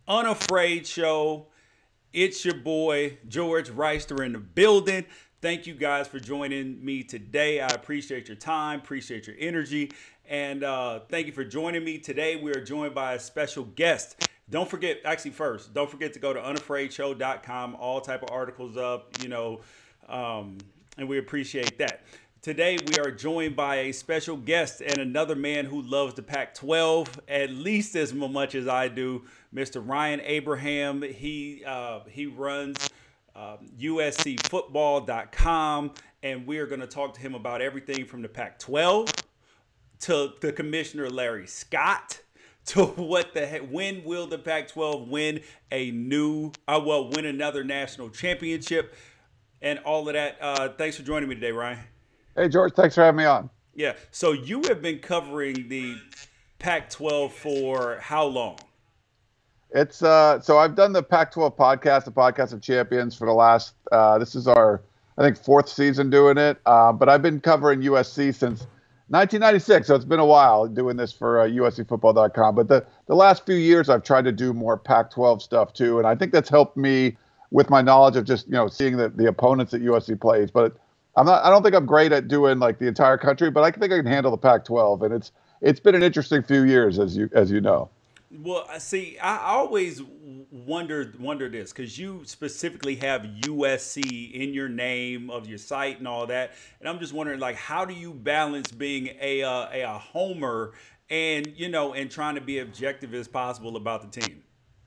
Unafraid Show. It's your boy, George Reister, in the building. Thank you guys for joining me today. I appreciate your time, appreciate your energy, and thank you for joining me today. We are joined by a special guest. Don't forget, don't forget to go to unafraidshow.com. All type of articles up, and we appreciate that. Today, we are joined by a special guest and another man who loves the Pac-12 at least as much as I do, Mr. Ryan Abraham. He runs USCfootball.com, and we are going to talk to him about everything from the Pac-12 to the Commissioner Larry Scott to when will the Pac-12 win win another national championship and all of that. Thanks for joining me today, Ryan. Hey, George, thanks for having me on. Yeah, so you have been covering the Pac-12 for how long? It's so I've done the Pac-12 podcast, the Podcast of Champions, for the last this is our, I think, fourth season doing it. But I've been covering USC since 1996, so it's been a while doing this for USCfootball.com. But the last few years, I've tried to do more Pac-12 stuff too, and I think that's helped me with my knowledge of just seeing the opponents that USC plays. But I don't think I'm great at doing like the entire country, but I think I can handle the Pac-12, and it's been an interesting few years, as you know. Well, see, I always wonder this because you specifically have USC in your name of your site and all that, and I'm just wondering, like, how do you balance being a homer and and trying to be objective as possible about the team?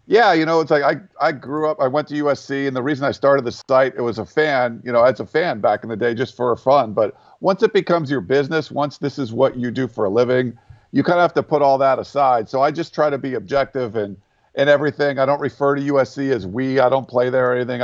Yeah, it's like I grew up, I went to USC, and the reason I started the site, it was a fan, as a fan back in the day, just for fun. But once it becomes your business, once this is what you do for a living, you kind of have to put all that aside. So I just try to be objective and everything. I don't refer to USC as we. I don't play there or anything.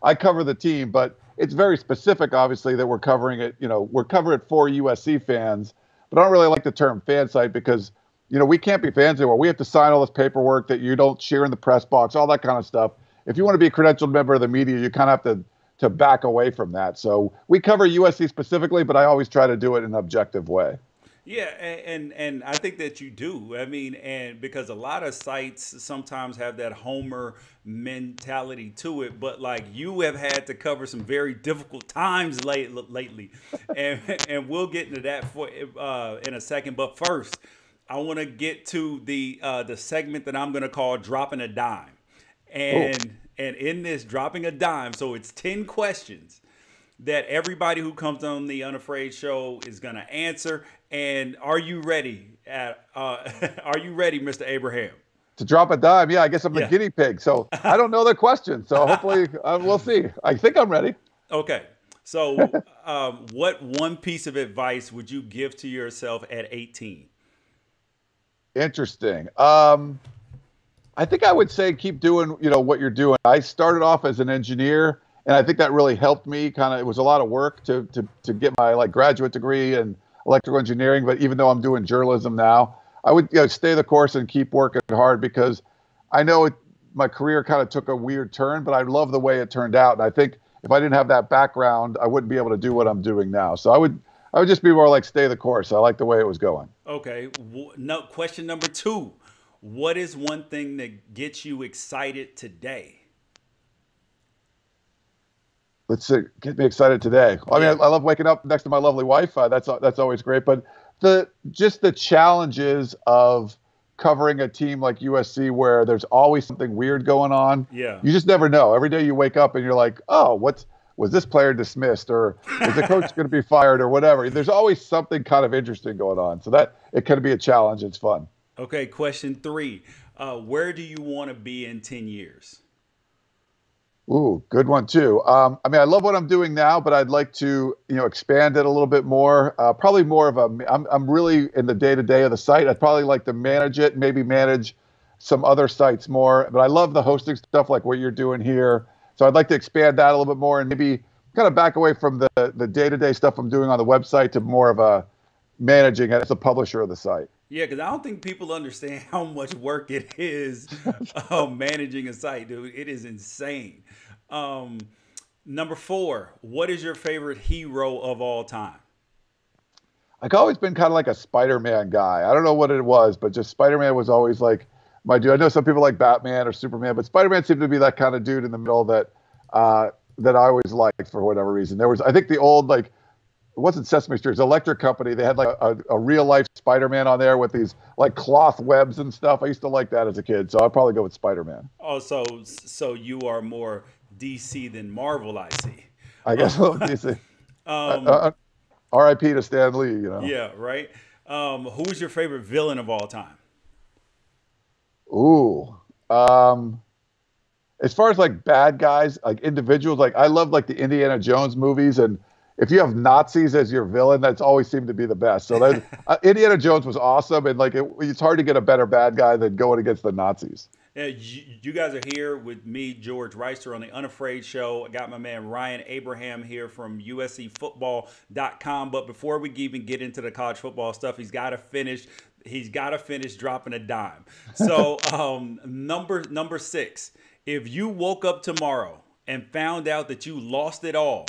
I cover the team, but it's very specific, obviously, that we're covering it. We're covering it for USC fans, but I don't really like the term fan site because we can't be fans anymore. We have to sign all this paperwork that you don't share in the press box, all that kind of stuff. If you want to be a credentialed member of the media, you kind of have to back away from that. So we cover USC specifically, but I always try to do it in an objective way. Yeah, and I think that you do. I mean, and because a lot of sites sometimes have that homer mentality to it, but like you have had to cover some very difficult times lately, and we'll get into that in a second. But first, I want to get to the segment that I'm going to call Dropping a Dime. And in this Dropping a Dime, so it's 10 questions that everybody who comes on the Unafraid Show is going to answer. And are you ready? Are you ready, Mr. Abraham? To drop a dime? Yeah, I guess I'm the guinea pig. So I don't know the question. So hopefully we'll see. I think I'm ready. Okay. So what one piece of advice would you give to yourself at 18? Interesting. I think I would say keep doing, what you're doing. I started off as an engineer, and I think that really helped me. It was a lot of work to get my graduate degree in electrical engineering. But even though I'm doing journalism now, I would stay the course and keep working hard because I know my career kind of took a weird turn, but I love the way it turned out. And I think if I didn't have that background, I wouldn't be able to do what I'm doing now. So I would just be more like stay the course. I like the way it was going. Okay. No, question number 2. What is one thing that gets you excited today? Let's see, get me excited today. I mean, I love waking up next to my lovely wife. That's always great. But the challenges of covering a team like USC where there's always something weird going on. Yeah. You just never know. Every day you wake up and you're like, oh, was this player dismissed, or is the coach going to be fired, or whatever? There's always something kind of interesting going on. So that it can be a challenge. It's fun. Okay, question 3. Where do you want to be in 10 years? Ooh, good one too. I mean, I love what I'm doing now, but I'd like to, expand it a little bit more. Probably more of I'm really in the day-to-day of the site. I'd probably like to manage it, maybe manage some other sites more. But I love the hosting stuff like what you're doing here. So I'd like to expand that a little bit more and maybe kind of back away from the day-to-day stuff I'm doing on the website to more of a managing it as a publisher of the site. Yeah, because I don't think people understand how much work it is managing a site, dude. It is insane. Number 4, what is your favorite hero of all time? I've always been kind of like a Spider-Man guy. I don't know what it was, but just Spider-Man was always like my dude. I know some people like Batman or Superman, but Spider-Man seemed to be that kind of dude in the middle that I always liked for whatever reason. There was, I think, the old like it wasn't Sesame Street, it was Electric Company. They had like a real life Spider-Man on there with these like cloth webs and stuff. I used to like that as a kid, so I'd probably go with Spider-Man. Oh, so you are more DC than Marvel, I see. I guess Um, what would you say? Uh, um, uh, R.I.P. to Stan Lee. You know. yeah, right. Who's your favorite villain of all time? Ooh. Um, as far as like bad guys, like individuals, like I love like the Indiana Jones movies, and if you have Nazis as your villain, that's always seemed to be the best. So that Indiana Jones was awesome, and like it's hard to get a better bad guy than going against the Nazis. Yeah, you guys are here with me, George Reister, on the Unafraid Show. I got my man Ryan Abraham here from USCFootball.com. But before we even get into the college football stuff, he's got to finish. He's got to finish dropping a dime. So number six, if you woke up tomorrow and found out that you lost it all,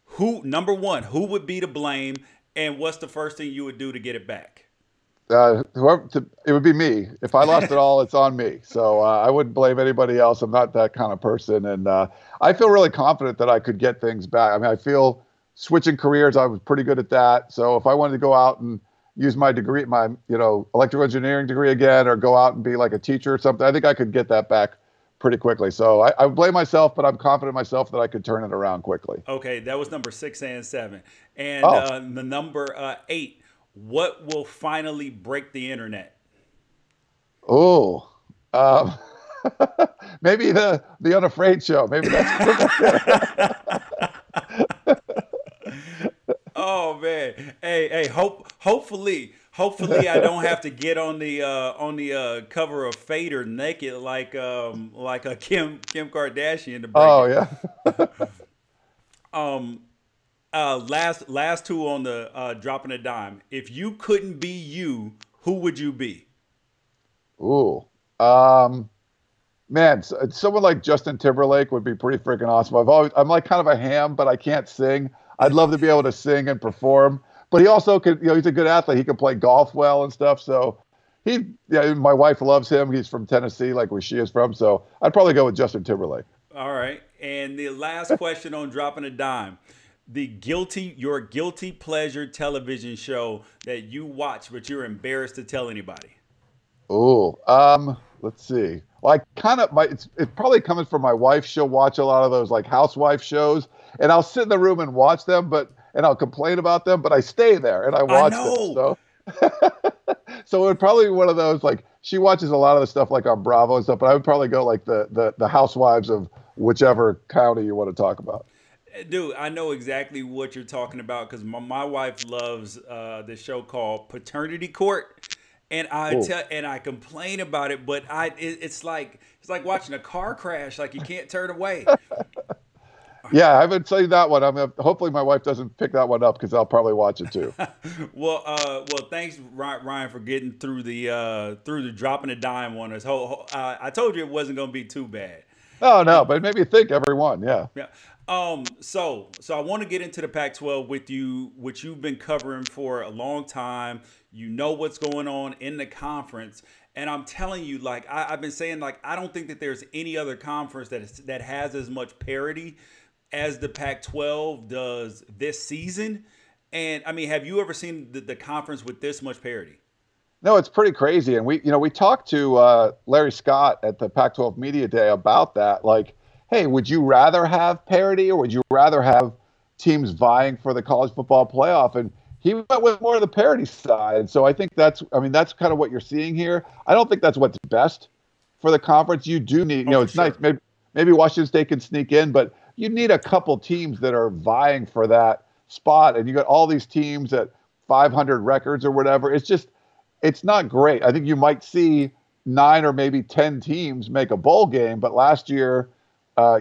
who number one, who would be to blame, and what's the first thing you would do to get it back? It would be me. If I lost it all, it's on me. So I wouldn't blame anybody else. I'm not that kind of person, and I feel really confident that I could get things back. I mean, I feel switching careers, I was pretty good at that. So if I wanted to go out and use my degree, my electrical engineering degree again, or go out and be like a teacher or something, I think I could get that back pretty quickly. So I blame myself, but I'm confident in myself that I could turn it around quickly. Okay, that was number 6 and 7, and Oh, the number 8. What will finally break the internet? oh, um, maybe the Unafraid show. Maybe that's. Oh man, hey, hopefully I don't have to get on the cover of Fader naked like a Kim Kardashian to break Oh it. yeah. Um, last two on the dropping a dime. If you couldn't be you, who would you be? Ooh. Um, Man, someone like Justin Timberlake would be pretty freaking awesome. I'm like kind of a ham, but I can't sing. I'd love to be able to sing and perform. But he also could, he's a good athlete. He can play golf well and stuff. So yeah, my wife loves him. He's from Tennessee, like where she is from. So I'd probably go with Justin Timberlake. All right. And the last question on dropping a dime. Your guilty pleasure television show that you watch, but you're embarrassed to tell anybody. Ooh. Let's see. Well, I kind of it's probably coming from my wife. She'll watch a lot of those like housewife shows, and I'll sit in the room and watch them, and I'll complain about them, but I stay there and I I watch them. know. So so it would probably be one of those like she watches a lot of the stuff like on Bravo and stuff, but I would probably go like the housewives of whichever county you want to talk about. Dude, I know exactly what you're talking about because my wife loves this show called Paternity Court, and Oh. I complain about it, but it's like watching a car crash, like you can't turn away. Yeah, I haven't seen that one. Hopefully my wife doesn't pick that one up because I'll probably watch it too. Well, thanks Ryan for getting through the dropping a dime on us. I told you it wasn't gonna be too bad. Oh no, but it made me think everyone. Yeah. Yeah. So I want to get into the Pac-12 with you, which you've been covering for a long time. You know what's going on in the conference, and I'm telling you, like I've been saying, like I don't think that there's any other conference that has as much parity as the Pac-12 does this season. And I mean, have you ever seen the conference with this much parity? No, it's pretty crazy. And we talked to Larry Scott at the Pac-12 Media Day about that. Like, hey, would you rather have parity or would you rather have teams vying for the college football playoff? And he went with more of the parity side. So I think that's kind of what you're seeing here. I don't think that's what's best for the conference. You do need, Oh, for it's nice. sure. Maybe Washington State can sneak in, but you need a couple teams that are vying for that spot. And you got all these teams at 500 records or whatever. It's not great. I think you might see 9 or maybe 10 teams make a bowl game, but last year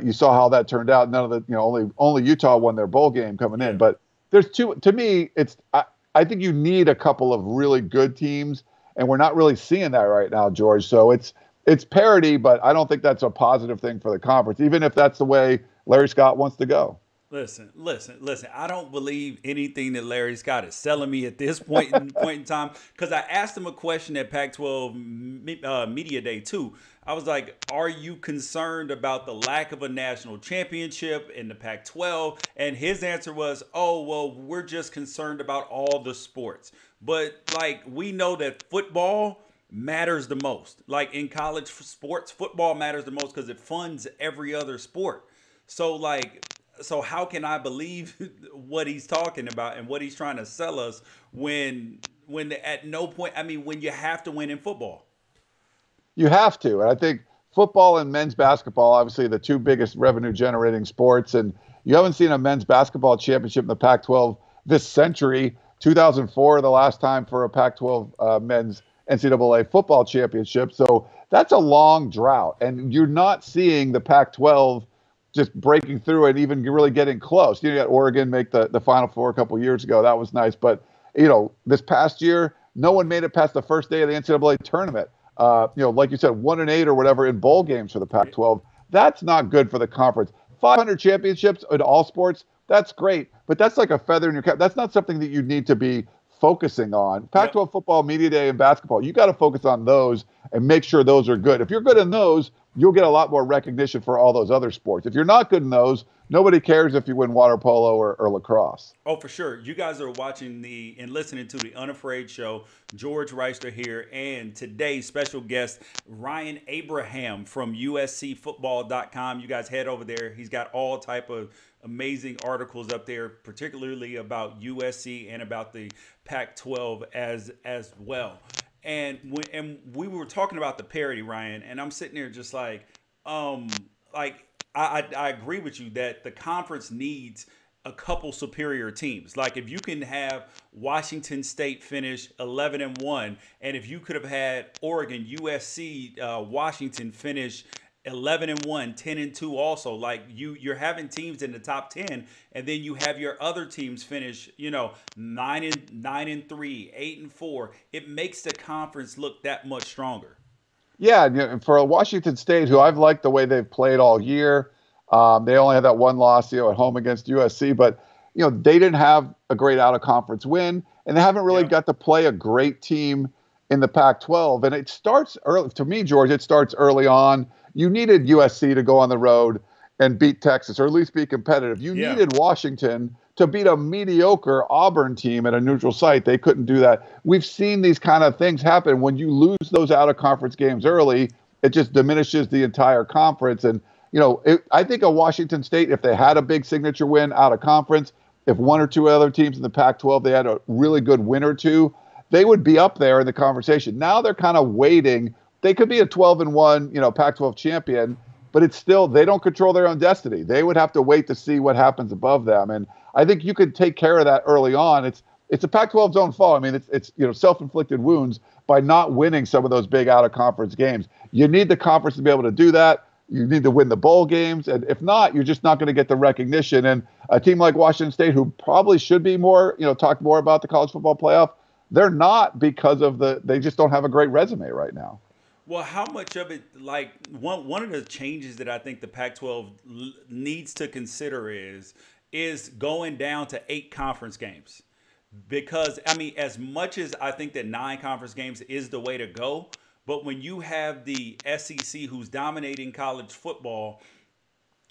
you saw how that turned out. None of the, only Utah won their bowl game coming Yeah. in. But there's two. To me, I think you need a couple of really good teams, and we're not really seeing that right now, George. So it's parity, but I don't think that's a positive thing for the conference, even if that's the way Larry Scott wants to go. Listen. I don't believe anything that Larry Scott is selling me at this point in time. Because I asked him a question at Pac-12 Media Day too. I was like, "Are you concerned about the lack of a national championship in the Pac-12?" And his answer was, "Oh, well, we're just concerned about all the sports." But like we know that football matters the most. Like in college sports, football matters the most because it funds every other sport. So like, so how can I believe what he's talking about and what he's trying to sell us when at no point, I mean, when you have to win in football. You have to. And I think football and men's basketball, obviously the two biggest revenue generating sports. And you haven't seen a men's basketball championship in the Pac 12 this century. 2004, the last time for a Pac 12 men's NCAA football championship. So that's a long drought. And you're not seeing the Pac 12 just breaking through and even really getting close. You got Oregon make the Final Four a couple of years ago. That was nice. But, this past year, no one made it past the first day of the NCAA tournament. Like you said, 1-8 or whatever in bowl games for the Pac-12. That's not good for the conference. 500 championships in all sports, that's great, but that's like a feather in your cap. That's not something that you need to be focusing on. Pac-12 football, media day, and basketball, you got to focus on those and make sure those are good. If you're good in those, you'll get a lot more recognition for all those other sports. If you're not good in those, nobody cares if you win water polo or lacrosse. Oh, for sure. You guys are watching and listening to the Unafraid Show. George Reister here, and today's special guest, Ryan Abraham from USCFootball.com. You guys head over there. He's got all type of amazing articles up there, particularly about USC and about the Pac-12 as well. And we were talking about the parity, Ryan, and I'm sitting there just like I agree with you that the conference needs a couple superior teams. Like if you can have Washington State finish 11-1, and if you could have had Oregon, USC, Washington finish 11-1, 10-2 also, like you're having teams in the top 10, and then you have your other teams finish 9-3, 8-4. It makes the conference look that much stronger. Yeah, and for Washington State, who I've liked the way they've played all year, they only had that one loss, at home against USC, but they didn't have a great out-of-conference win, and they haven't really got to play a great team in the Pac-12. And it starts early. To me, George, it starts early on. You needed USC to go on the road and beat Texas, or at least be competitive. You needed Washington to beat a mediocre Auburn team at a neutral site. They couldn't do that. We've seen these kind of things happen. When you lose those out-of-conference games early, it just diminishes the entire conference. And, I think a Washington State, if they had a big signature win out of conference, if one or two other teams in the Pac-12, they had a really good win or two, they would be up there in the conversation. Now they're kind of waiting. They could be a 12-1, Pac-12 champion, but it's still, they don't control their own destiny. They would have to wait to see what happens above them. And I think you could take care of that early on. It's the Pac-12's own fault. I mean, it's self-inflicted wounds by not winning some of those big out-of-conference games. You need the conference to be able to do that. You need to win the bowl games. And if not, you're just not going to get the recognition. And a team like Washington State, who probably should be more, talk more about the college football playoff, they're not, because of they just don't have a great resume right now. Well, how much of it, like one of the changes that I think the Pac-12 needs to consider is going down to 8 conference games. Because, I mean, as much as I think that 9 conference games is the way to go, but when you have the SEC who's dominating college football,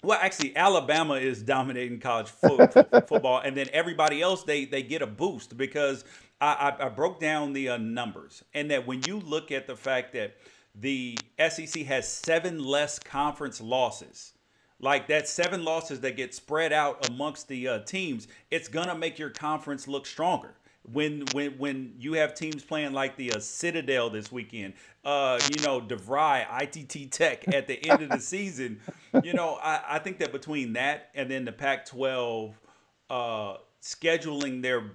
well, actually, Alabama is dominating college football, and then everybody else, they get a boost because I broke down the numbers, and that when you look at the fact that the SEC has 7 less conference losses, like that 7 losses that get spread out amongst the teams, it's gonna make your conference look stronger. When you have teams playing like the Citadel this weekend, DeVry, ITT Tech at the end of the season, I think that between that and then the Pac-12 scheduling their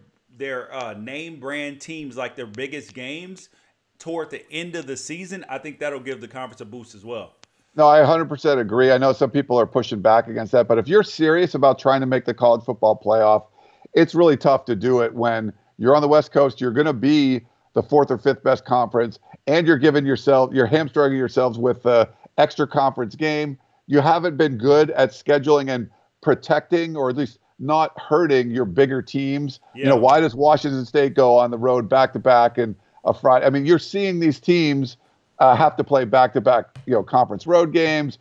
name brand teams like their biggest games toward the end of the season, I think that'll give the conference a boost as well. No, I 100% agree. I know some people are pushing back against that, but if you're serious about trying to make the college football playoff, it's really tough to do it when you're on the West Coast. You're going to be the 4th or 5th best conference, and you're hamstringing yourselves with the extra conference game. You haven't been good at scheduling and protecting or at least not hurting your bigger teams. Yeah. Why does Washington State go on the road back-to-back and a Friday? I mean, you're seeing these teams have to play back-to-back, conference road games,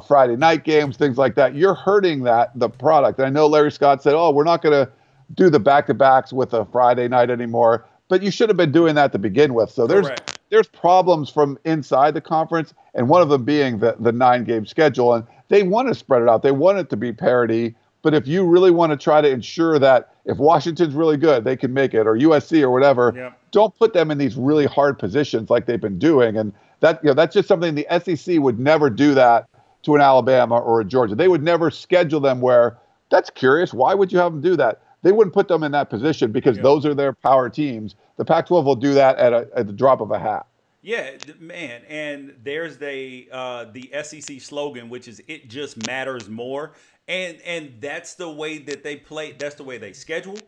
Friday night games, things like that. You're hurting the product. And I know Larry Scott said, "Oh, we're not going to do the back-to-backs with a Friday night anymore," but you should have been doing that to begin with. So there's problems from inside the conference, and one of them being the 9-game schedule. And they want to spread it out. They want it to be parity. But if you really want to try to ensure that if Washington's really good, they can make it, or USC or whatever, don't put them in these really hard positions like they've been doing. And that's just something the SEC would never do that to an Alabama or a Georgia. They would never schedule them where, that's curious, why would you have them do that? They wouldn't put them in that position because those are their power teams. The Pac-12 will do that at the drop of a hat. Yeah, man, and there's the SEC slogan, which is "It just matters more," and that's the way that they play. That's the way they schedule.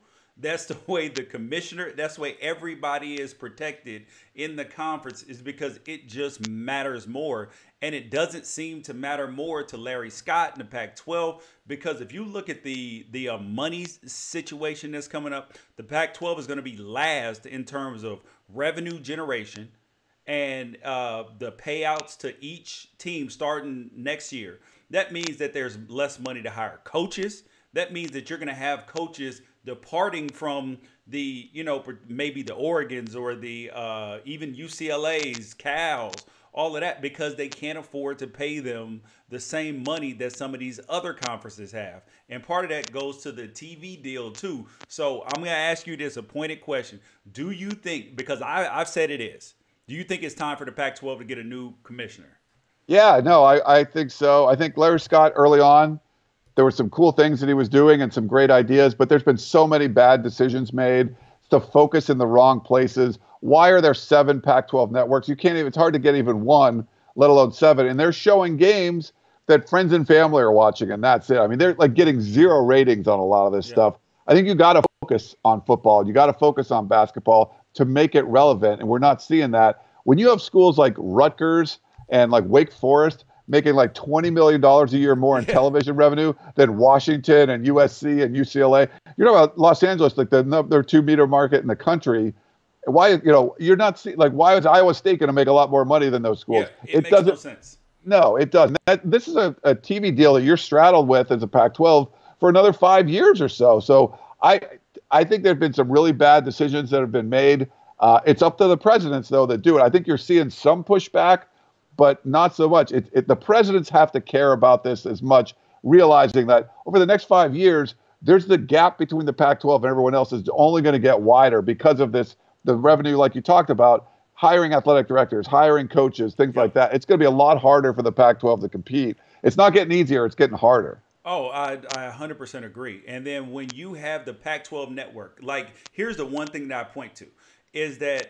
That's the way the commissioner. That's the way everybody is protected in the conference, is because it just matters more, and it doesn't seem to matter more to Larry Scott in the Pac-12, because if you look at the money situation that's coming up, the Pac-12 is going to be last in terms of revenue generation. And the payouts to each team starting next year. That means that there's less money to hire coaches. That means that you're going to have coaches departing from the, maybe the Oregons or the even UCLA's, Cal's, all of that, because they can't afford to pay them the same money that some of these other conferences have. And part of that goes to the TV deal too. So I'm going to ask you this, a pointed question. Do you think, because I've said it is, do you think it's time for the Pac-12 to get a new commissioner? Yeah, no, I think so. I think Larry Scott early on, there were some cool things that he was doing and some great ideas, but there's been so many bad decisions made, to focus in the wrong places. Why are there 7 Pac-12 networks? It's hard to get even one, let alone 7. And they're showing games that friends and family are watching, and that's it. I mean, they're like getting 0 ratings on a lot of this stuff. I think you got to focus on football. You got to focus on basketball to make it relevant, and we're not seeing that. When you have schools like Rutgers and like Wake Forest making like $20 million a year more in television revenue than Washington and USC and UCLA, you're talking about Los Angeles, like the number 2 meter market in the country. Why, you're not seeing, like, why is Iowa State going to make a lot more money than those schools? It makes no sense. No, it doesn't. This is a TV deal that you're straddled with as a Pac-12 for another 5 years or so. So I think there have been some really bad decisions that have been made. It's up to the presidents, though, that do it. I think you're seeing some pushback, but not so much. The presidents have to care about this as much, realizing that over the next 5 years, there's the gap between the Pac-12 and everyone else is only going to get wider because of this, the revenue, like you talked about, hiring athletic directors, hiring coaches, things like that. It's going to be a lot harder for the Pac-12 to compete. It's not getting easier. It's getting harder. Oh, I 100% agree. And then when you have the Pac-12 network, like, here's the one thing that I point to, is that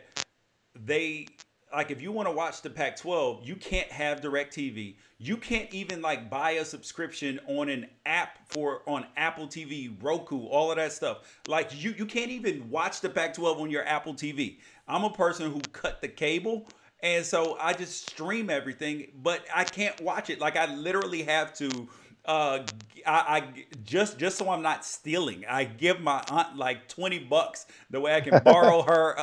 if you want to watch the Pac-12, you can't have DirecTV. You can't even buy a subscription on an app on Apple TV, Roku, all of that stuff. Like, you can't even watch the Pac-12 on your Apple TV. I'm a person who cut the cable, and so I just stream everything, but I can't watch it. Like, I literally have to I just so I'm not stealing, I give my aunt like $20 the way I can borrow her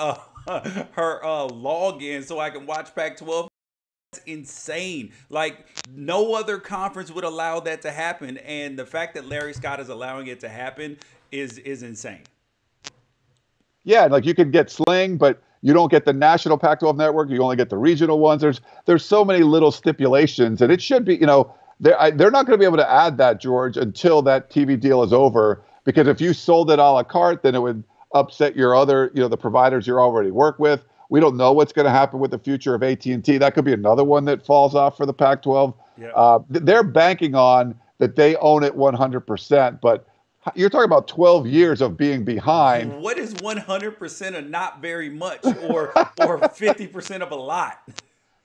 login so I can watch Pac-12. That's insane. Like, no other conference would allow that to happen, and the fact that Larry Scott is allowing it to happen is insane. Yeah, like, you can get Sling, but you don't get the national Pac-12 network. You only get the regional ones. There's so many little stipulations, and it should be, they're not going to be able to add that, George, until that TV deal is over. Because if you sold it a la carte, then it would upset your other, the providers you already work with. We don't know what's going to happen with the future of AT&T. That could be another one that falls off for the Pac-12. Yeah. They're banking on that they own it 100%, but you're talking about 12 years of being behind. What is 100% of not very much, or 50% of a lot?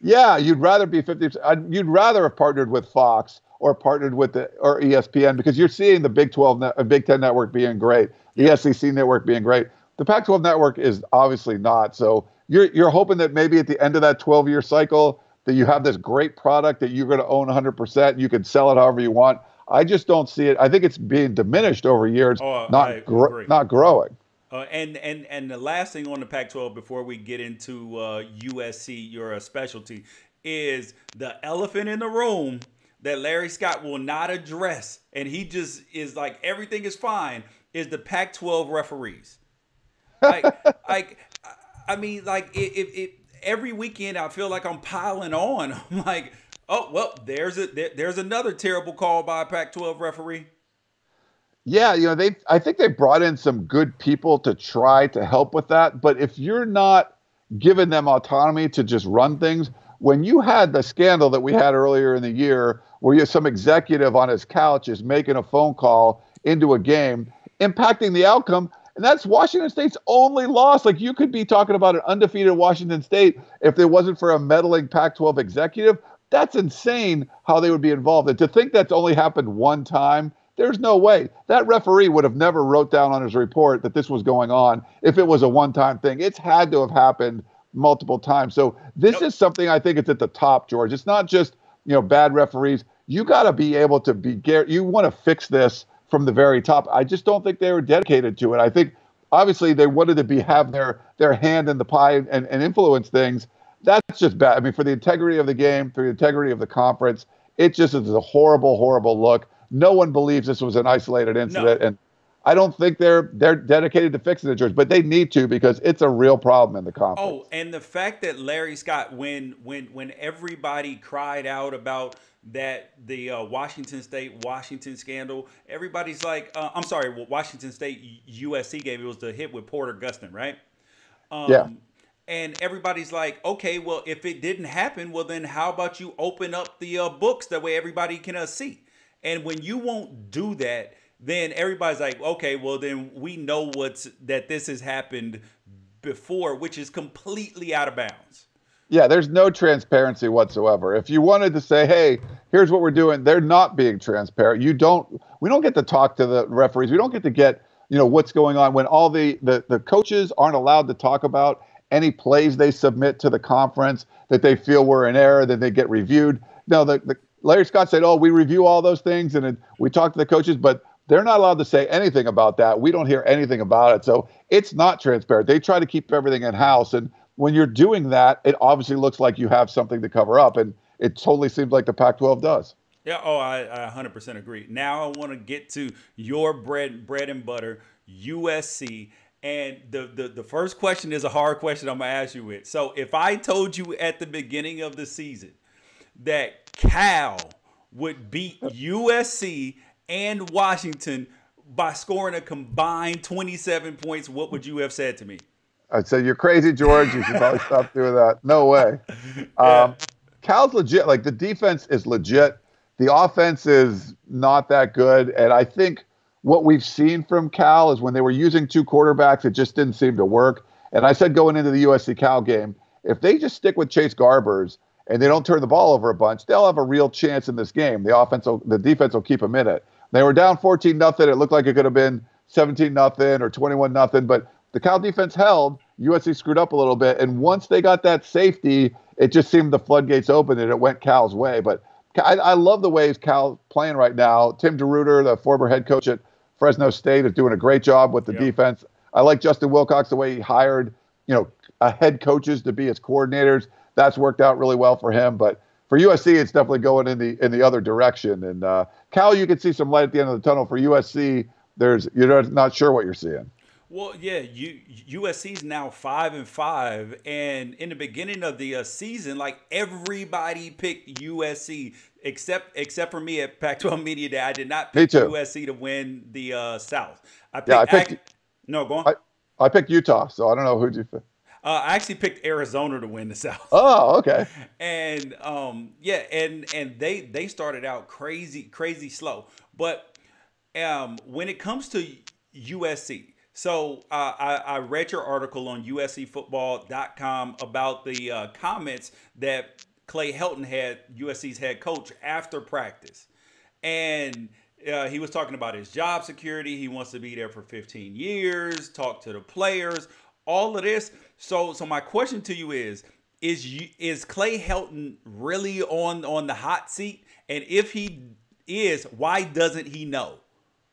Yeah, you'd rather be 50%. You'd rather have partnered with Fox or partnered with or ESPN, because you're seeing the Big 10 network being great, the SEC network being great. The Pac-12 network is obviously not. So you're hoping that maybe at the end of that 12-year cycle that you have this great product that you're going to own 100%. You can sell it however you want. I just don't see it. I think it's being diminished over years, Oh, I agree. not growing. And the last thing on the Pac-12 before we get into USC, your specialty, is the elephant in the room that Larry Scott will not address, and he just is like everything is fine. Is the Pac-12 referees? Like, like I mean, like it every weekend I feel like I'm piling on. I'm like, oh well, there's another terrible call by a Pac-12 referee. Yeah, I think they brought in some good people to try to help with that. But if you're not giving them autonomy to just run things, when you had the scandal that we had earlier in the year, where you have some executive on his couch is making a phone call into a game, impacting the outcome, and that's Washington State's only loss. Like you could be talking about an undefeated Washington State if there wasn't for a meddling Pac-12 executive. That's insane how they would be involved. And to think that's only happened one time, there's no way. That referee would have never wrote down on his report that this was going on if it was a one-time thing. It's had to have happened multiple times. So this is something I think it's at the top, George. It's not just, bad referees. You got to be able to you want to fix this from the very top. I just don't think they were dedicated to it. I think obviously they wanted to have their hand in the pie and influence things. That's just bad. I mean, for the integrity of the game, for the integrity of the conference, it just is a horrible, horrible look. No one believes this was an isolated incident, and I don't think they're dedicated to fixing it, George. But they need to because it's a real problem in the conference. Oh, and the fact that Larry Scott, when everybody cried out about the Washington scandal, everybody's like, I'm sorry, Washington State USC game. It was the hit with Porter Gustin, right? Yeah. And everybody's like, okay, well, if it didn't happen, well, then how about you open up the books that way everybody can see? And when you won't do that, then everybody's like, okay, well, then we know that this has happened before, which is completely out of bounds. Yeah, there's no transparency whatsoever. If you wanted to say, hey, here's what we're doing, they're not being transparent. We don't get to talk to the referees. We don't get to get, what's going on when all the coaches aren't allowed to talk about any plays they submit to the conference that they feel were in error, that they get reviewed. No, the Larry Scott said, oh, we review all those things and we talk to the coaches, but they're not allowed to say anything about that. We don't hear anything about it. So it's not transparent. They try to keep everything in-house. And when you're doing that, it obviously looks like you have something to cover up. And it totally seems like the Pac-12 does. Yeah, I 100% agree. Now I want to get to your bread and butter, USC. And the first question is a hard question I'm going to ask you with. So if I told you at the beginning of the season that Cal would beat USC and Washington by scoring a combined 27 points, what would you have said to me? I'd say, you're crazy, George. You should probably stop doing that. No way. Yeah. Cal's legit. Like, the defense is legit. The offense is not that good. And I think what we've seen from Cal is when they were using two quarterbacks, it just didn't seem to work. And I said going into the USC Cal game, if they just stick with Chase Garbers and they don't turn the ball over a bunch, they'll have a real chance in this game. The defense will keep them in it. They were down 14-0. It looked like it could have been 17-0 or 21-0, but the Cal defense held. USC screwed up a little bit, and once they got that safety, it just seemed the floodgates opened and it went Cal's way. But I love the way Cal's playing right now. Tim DeRuyter, the former head coach at Fresno State, is doing a great job with the defense. I like Justin Wilcox, the way he hired, head coaches to be his coordinators. That's worked out really well for him. But for USC, it's definitely going in the other direction. And Cal, you can see some light at the end of the tunnel. For USC, you're not sure what you're seeing. Well, yeah, USC's now 5-5, and in the beginning of the season, like everybody picked USC except for me at Pac-12 Media Day. I did not pick USC to win the South. No, go on. I picked Utah, so I don't know who'd you pick. I actually picked Arizona to win the South. Oh, okay. And and they started out crazy slow, but when it comes to USC. So I read your article on USCfootball.com about the comments that Clay Helton had, USC's head coach, after practice. And he was talking about his job security. He wants to be there for 15 years, talk to the players, all of this. So my question to you is Clay Helton really on the hot seat? And if is, why doesn't he know?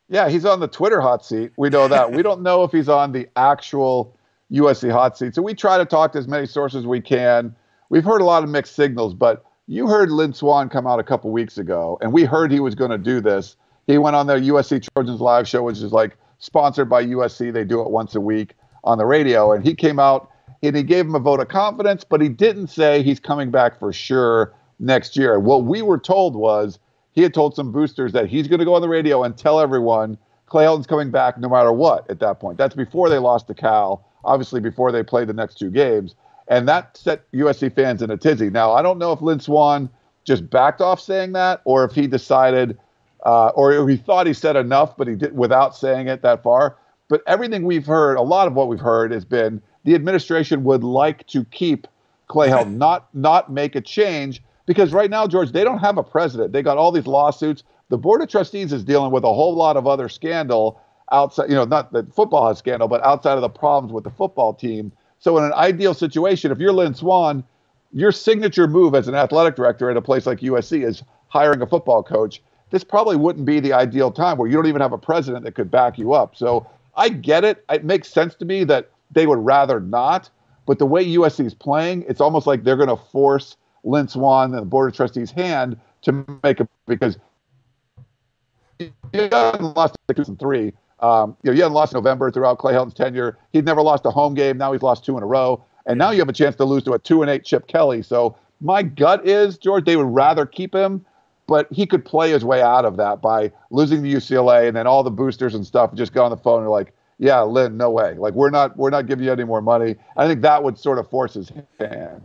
Yeah, he's on the Twitter hot seat. We know that. We don't know if he's on the actual USC hot seat. So we try to talk to as many sources as we can. We've heard a lot of mixed signals, but you heard Lynn Swann come out a couple weeks ago, and we heard he was going to do this. He went on the USC Trojans live show, which is like sponsored by USC. They do it once a week on the radio. And he came out and he gave him a vote of confidence, but he didn't say he's coming back for sure next year. What we were told was he had told some boosters that he's going to go on the radio and tell everyone Clay Helton's coming back no matter what at that point. That's before they lost to Cal, obviously before they played the next two games. And that set USC fans in a tizzy. Now, I don't know if Lynn Swann just backed off saying that or if he decided or he thought he said enough, but he did without saying it that far. But everything we've heard, a lot of what we've heard has been the administration would like to keep Clay Helton, not make a change. Because right now, George, they don't have a president. They got all these lawsuits. The Board of Trustees is dealing with a whole lot of other scandal outside, not that football has scandal, but outside of the problems with the football team. So in an ideal situation, if you're Lynn Swann, your signature move as an athletic director at a place like USC is hiring a football coach. This probably wouldn't be the ideal time where you don't even have a president that could back you up. So I get it. It makes sense to me that they would rather not. But the way USC is playing, it's almost like they're going to force Lynn Swann and the Board of Trustees' hand to make it, because you haven't lost 6-3. You hadn't lost November throughout Clay Helton's tenure. He'd never lost a home game. Now he's lost 2 in a row. And now you have a chance to lose to a 2-8 Chip Kelly. So my gut is, George, they would rather keep him, but he could play his way out of that by losing to UCLA, and then all the boosters and stuff just go on the phone and are like, yeah, Lynn, no way. Like, we're not giving you any more money. I think that would sort of force his hand.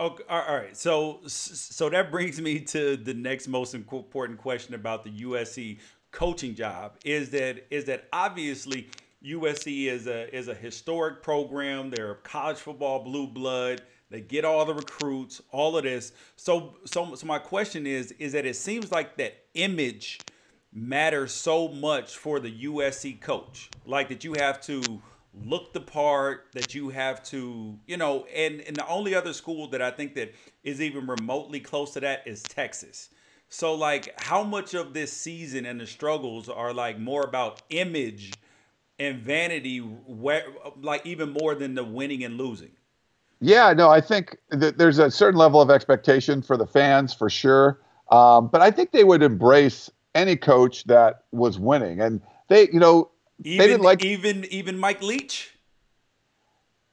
Okay, all right. So that brings me to the next most important question about the USC coaching job. Is that obviously USC is a historic program. They're college football blue blood. They get all the recruits, all of this. So my question is that it seems like that image matters so much for the USC coach, like that you have to look the part, that you have to, and the only other school that I think that is even remotely close to that is Texas. So like, how much of this season and the struggles are like more about image and vanity, like even more than the winning and losing? Yeah, no, I think that there's a certain level of expectation for the fans, for sure. But I think they would embrace any coach that was winning, and they didn't like even Mike Leach.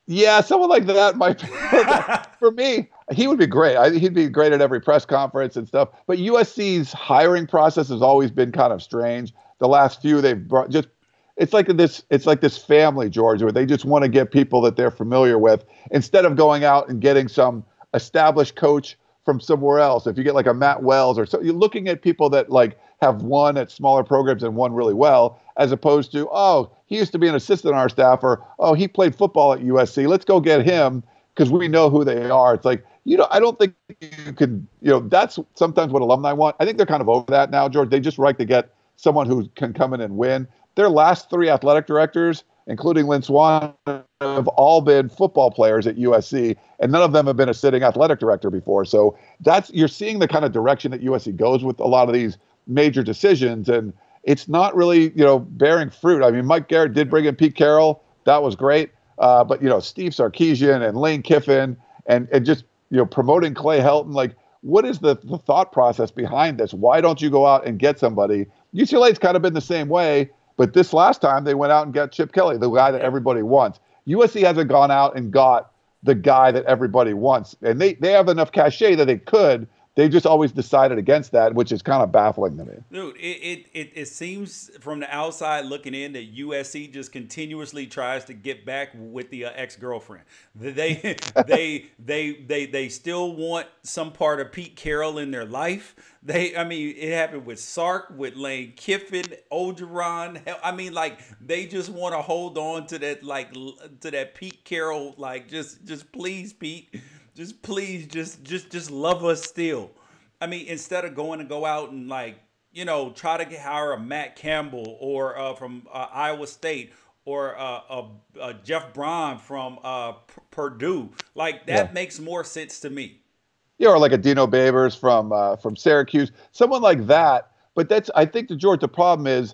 Yeah, someone like that might be. For me, he would be great. He'd be great at every press conference and stuff. But USC's hiring process has always been kind of strange. The last few they've brought it's like this family, George, where they just want to get people that they're familiar with instead of going out and getting some established coach from somewhere else. If you get like a Matt Wells or so, you're looking at people that like have won at smaller programs and won really well, as opposed to, oh, he used to be an assistant on our staff, or, oh, he played football at USC. Let's go get him because we know who they are. It's like, I don't think you can, that's sometimes what alumni want. I think they're kind of over that now, George. They just like to get someone who can come in and win. Their last 3 athletic directors, including Lynn Swann, have all been football players at USC, and none of them have been a sitting athletic director before. So you're seeing the kind of direction that USC goes with a lot of these major decisions, and it's not really, bearing fruit. I mean, Mike Garrett did bring in Pete Carroll. That was great. But, Steve Sarkisian and Lane Kiffin and just, promoting Clay Helton, like, what is the thought process behind this? Why don't you go out and get somebody? UCLA's kind of been the same way, but this last time they went out and got Chip Kelly, the guy that everybody wants. USC hasn't gone out and got the guy that everybody wants. And they have enough cachet that they could. They just always decided against that, which is kind of baffling to me. Dude, it seems from the outside looking in that USC just continuously tries to get back with the ex-girlfriend. They still want some part of Pete Carroll in their life. It happened with Sark, with Lane Kiffin, Ogeron. They just want to hold on to that, to that Pete Carroll, just please, Pete. Just please, just love us still. Instead of going to go out and try to hire a Matt Campbell or from Iowa State or Jeff Braun from Purdue, that makes more sense to me. Or like a Dino Babers from Syracuse, someone like that But I think to George, the problem is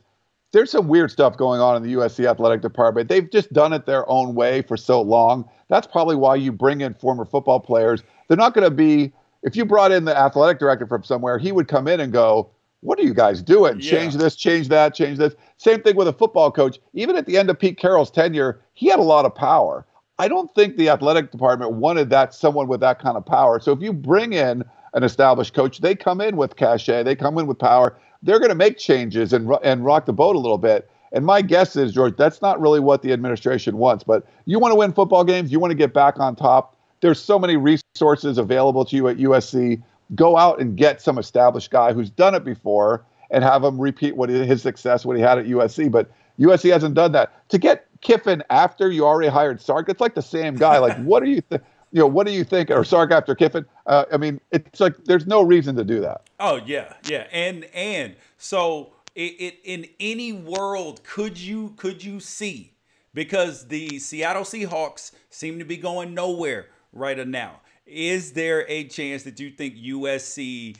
there's some weird stuff going on in the USC athletic department. They've just done it their own way for so long. That's probably why you bring in former football players. They're not going to be, if you brought in the athletic director from somewhere, he would come in and go, what are you guys doing? Yeah. Change this, change that, change this. Same thing with a football coach. Even at the end of Pete Carroll's tenure, he had a lot of power. I don't think the athletic department wanted someone with that kind of power. So if you bring in an established coach, they come in with cachet, they come in with power. They're going to make changes and rock the boat a little bit. And my guess is, George, that's not really what the administration wants. But you want to win football games, you want to get back on top. There's so many resources available to you at USC. Go out and get some established guy who's done it before and have him repeat his success, what he had at USC. But USC hasn't done that. To get Kiffin after you already hired Sark, it's like the same guy. Like, what do you think? What do you think? Or Sark after Kiffin? I mean, it's like there's no reason to do that. Oh yeah, yeah, and so in any world could you see, because the Seattle Seahawks seem to be going nowhere right now. Is there a chance that you think USC,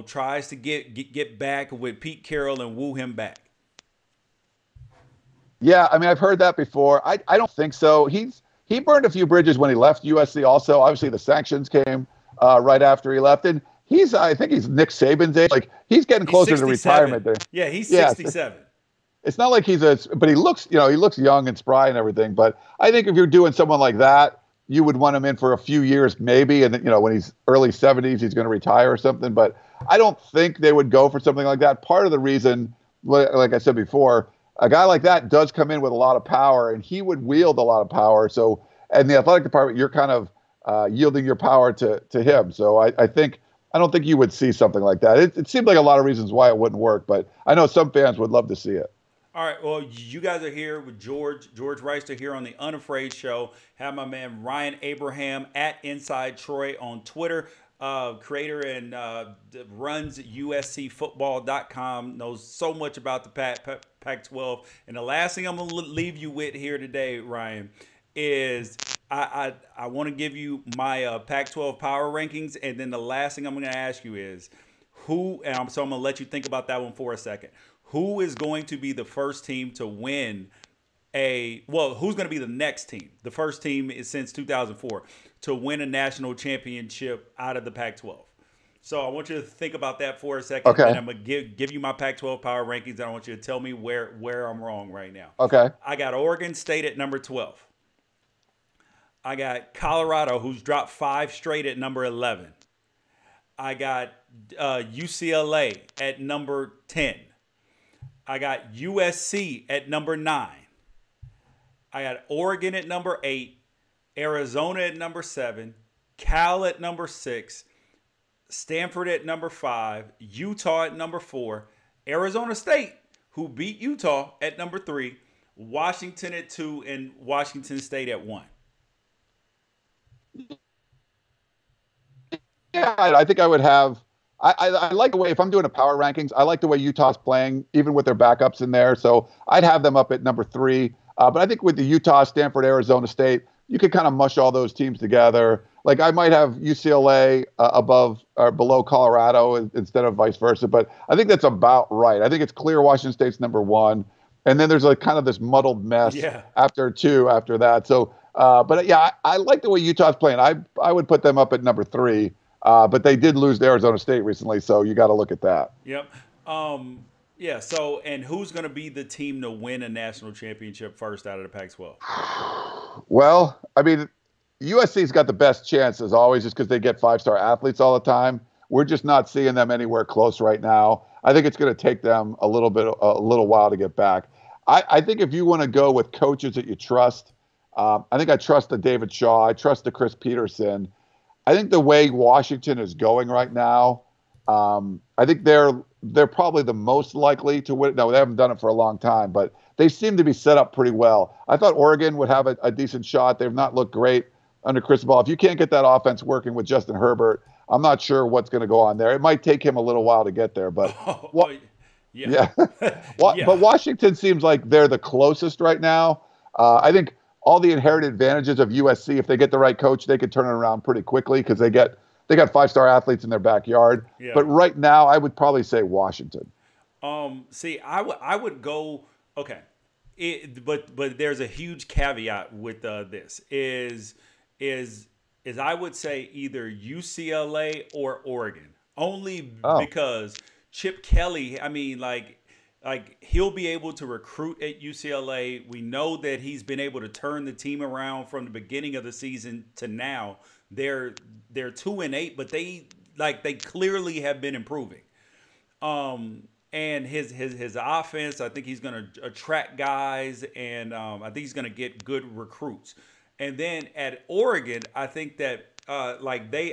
tries to get back with Pete Carroll and woo him back? Yeah, I mean, I've heard that before. I don't think so. He burned a few bridges when he left USC also. Obviously, the sanctions came right after he left. And I think he's Nick Saban's age. Like, he's getting closer to retirement there. Yeah, he's 67. It's not like but he looks young and spry and everything. But I think if you're doing someone like that, you would want him in for a few years maybe. And, when he's early 70s, he's going to retire or something. But I don't think they would go for something like that. Part of the reason, like I said before, a guy like that does come in with a lot of power, and he would wield a lot of power. So, and the athletic department, you're kind of yielding your power to him. So I don't think you would see something like that. It seemed like a lot of reasons why it wouldn't work, but I know some fans would love to see it. All right, well, you guys are here with George Reister here on the Unafraid Show. Have my man Ryan Abraham at Inside Troy on Twitter. Creator and runs USCfootball.com, knows so much about the Pac-12. And the last thing I'm going to leave you with here today, Ryan, is I want to give you my Pac-12 power rankings. And then the last thing I'm going to ask you is so I'm going to let you think about that one for a second. Who is going to be the first team to win who's going to be the next team? The first team is since 2004 to win a national championship out of the Pac-12. So I want you to think about that for a second. Okay. And I'm going to give you my Pac-12 power rankings, and I want you to tell me where I'm wrong right now. Okay. I got Oregon State at number 12. I got Colorado, who's dropped 5 straight, at number 11. I got UCLA at number 10. I got USC at number 9. I got Oregon at number 8, Arizona at number 7, Cal at number 6, Stanford at number 5, Utah at number 4, Arizona State, who beat Utah, at number 3, Washington at 2, and Washington State at 1. Yeah, I think I would have. I like the way, if I'm doing a power rankings, I like the way Utah's playing, even with their backups in there. So I'd have them up at number 3. But I think with the Utah, Stanford, Arizona State, you could kind of mush all those teams together. Like, I might have UCLA above or below Colorado instead of vice versa. But I think that's about right. I think it's clear Washington State's number 1. And then there's kind of this muddled mess after 2 after that. So, but yeah, I like the way Utah's playing. I would put them up at number 3. But they did lose to Arizona State recently, so you got to look at that. Yep. Yeah. So, and who's going to be the team to win a national championship first out of the Pac-12? Well, I mean, USC's got the best chance as always, just because they get 5-star athletes all the time. We're just not seeing them anywhere close right now. I think it's going to take them a little while to get back. I think if you want to go with coaches that you trust, I think I trust the David Shaw. I trust the Chris Peterson. I think the way Washington is going right now, I think they're probably the most likely to win. No, they haven't done it for a long time, but they seem to be set up pretty well. I thought Oregon would have a decent shot. They've not looked great under Cristobal. If you can't get that offense working with Justin Herbert, I'm not sure what's going to go on there. It might take him a little while to get there, but yeah. But Washington seems like they're the closest right now. I think all the inherited advantages of USC, if they get the right coach, they could turn it around pretty quickly because they they got 5-star athletes in their backyard. Yeah. But right now, I would probably say Washington. See, I would go okay, but there's a huge caveat with this is I would say either UCLA or Oregon, only Oh, because Chip Kelly. I mean, like he'll be able to recruit at UCLA. We know that he's been able to turn the team around from the beginning of the season to now. They're 2-8, but they clearly have been improving. And his offense, I think he's going to attract guys, and I think he's going to get good recruits. And then at Oregon, I think that I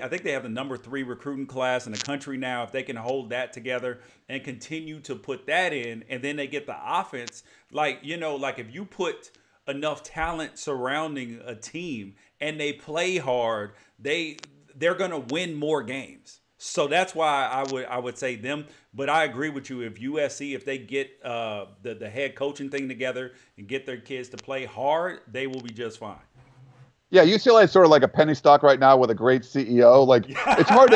think they have the number 3 recruiting class in the country now. If they can hold that together and continue to put that in, and then they get the offense, like if you put enough talent surrounding a team and they play hard, they're going to win more games. So that's why I would say them. But I agree with you. If USC, if they get the head coaching thing together and get their kids to play hard, they will be just fine. yeah, UCLA is sort of like a penny stock right now with a great CEO. Like it's hard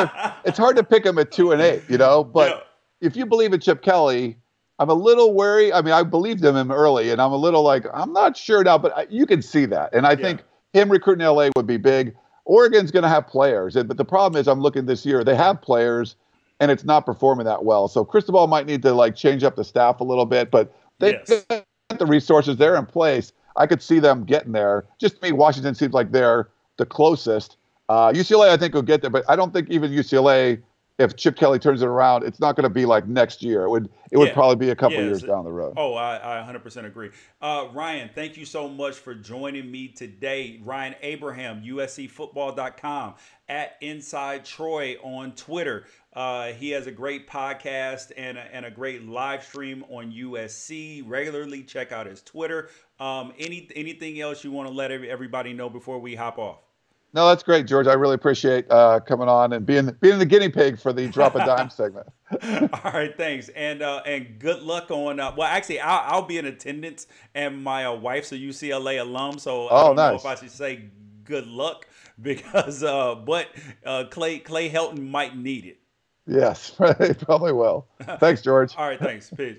to pick them at 2-8, But Yeah. if you believe in Chip Kelly, I'm a little wary. I mean, I believed in him early, and I'm a little like, I'm not sure now, but you can see that. And I think him recruiting LA would be big. Oregon's going to have players, but the problem is I'm looking this year, they have players, and it's not performing that well. So Cristobal might need to change up the staff a little bit, but they've got the resources, they're in place. I could see them getting there. Just to me, Washington seems like they're the closest. UCLA, I think, will get there, but I don't think even UCLA, if Chip Kelly turns it around, it's not going to be like next year. It would probably be a couple years down the road. Oh, I 100% agree. Ryan, thank you so much for joining me today. Ryan Abraham, USCFootball.com, at Inside Troy on Twitter. He has a great podcast and a great live stream on USC regularly. Check out his Twitter. Anything else you want to let everybody know before we hop off? No, that's great, George. I really appreciate coming on and being the guinea pig for the Drop a Dime segment. All right, thanks, and good luck on. Well, actually, I'll be in attendance, and my wife's a UCLA alum, so I don't know if I should say good luck because, but Clay Helton might need it. Yes, he probably will. Thanks, George. All right, thanks. Peace.